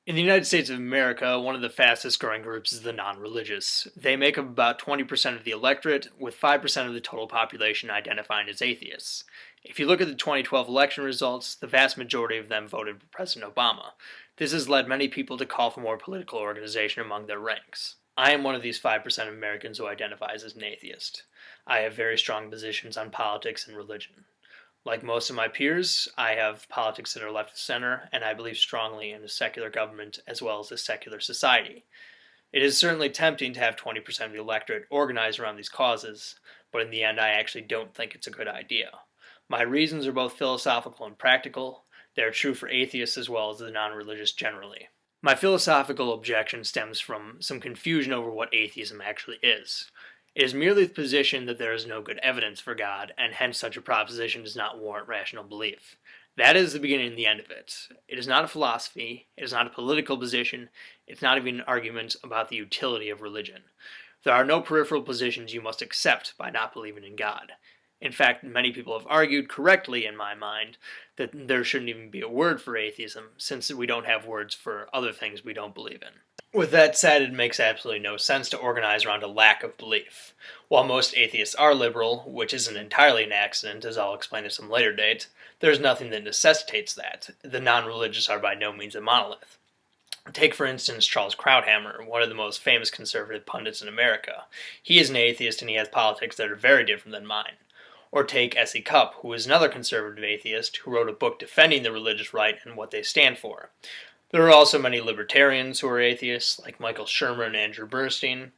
In the United States of America, one of the fastest growing groups is the non religious. They make up about 20% of the electorate, with 5% of the total population identifying as atheists. If you look at the 2012 election results, the vast majority of them voted for President Obama. This has led many people to call for more political organization among their ranks. I am one of these 5% of Americans who identifies as an atheist. I have very strong positions on politics and religion. Like most of my peers, I have politics that are left of center, and I believe strongly in a secular government as well as a secular society. It is certainly tempting to have 20% of the electorate organized around these causes, but in the end, I actually don't think it's a good idea. My reasons are both philosophical and practical. They are true for atheists as well as the non religious generally. My philosophical objection stems from some confusion over what atheism actually is. It is merely the position that there is no good evidence for God, and hence such a proposition does not warrant rational belief. That is the beginning and the end of it. It is not a philosophy, it is not a political position, it's not even an argument about the utility of religion. There are no peripheral positions you must accept by not believing in God. In fact, many people have argued, correctly in my mind, that there shouldn't even be a word for atheism, since we don't have words for other things we don't believe in. With that said, it makes absolutely no sense to organize around a lack of belief. While most atheists are liberal, which isn't entirely an accident, as I'll explain at some later date, there's nothing that necessitates that. The non religious are by no means a monolith. Take, for instance, Charles Krauthammer, one of the most famous conservative pundits in America. He is an atheist and he has politics that are very different than mine. Or take S.E. Cupp, who is another conservative atheist who wrote a book defending the religious right and what they stand for. There are also many libertarians who are atheists, like Michael Shermer and Andrew Bernstein.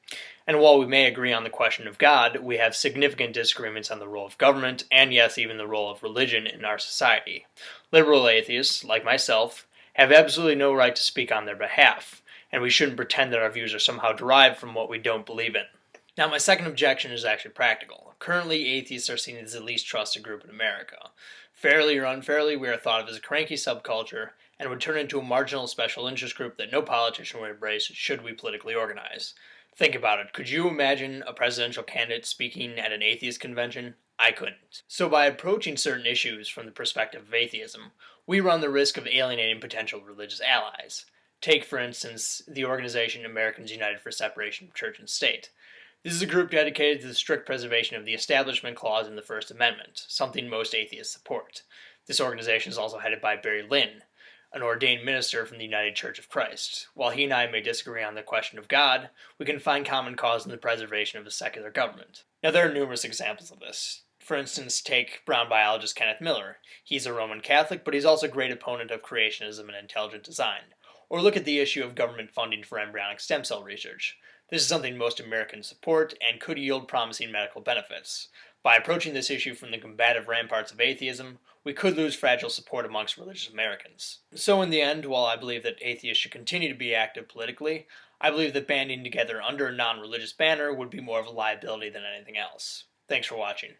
And while we may agree on the question of God, we have significant disagreements on the role of government, and yes, even the role of religion in our society. Liberal atheists, like myself, have absolutely no right to speak on their behalf, and we shouldn't pretend that our views are somehow derived from what we don't believe in. Now, my second objection is actually practical. Currently, atheists are seen as the least trusted group in America. Fairly or unfairly, we are thought of as a cranky subculture and would turn into a marginal special interest group that no politician would embrace should we politically organize. Think about it. Could you imagine a presidential candidate speaking at an atheist convention? I couldn't. So by approaching certain issues from the perspective of atheism, we run the risk of alienating potential religious allies. Take, for instance, the organization Americans United for Separation of Church and State. This is a group dedicated to the strict preservation of the Establishment Clause in the First Amendment, something most atheists support. This organization is also headed by Barry Lynn, an ordained minister from the United Church of Christ. While he and I may disagree on the question of God, we can find common cause in the preservation of a secular government. Now, there are numerous examples of this. For instance, take Brown biologist Kenneth Miller. He's a Roman Catholic, but he's also a great opponent of creationism and intelligent design. Or look at the issue of government funding for embryonic stem cell research. This is something most Americans support and could yield promising medical benefits. By approaching this issue from the combative ramparts of atheism, we could lose fragile support amongst religious Americans. So in the end, while I believe that atheists should continue to be active politically, I believe that banding together under a non-religious banner would be more of a liability than anything else. Thanks for watching.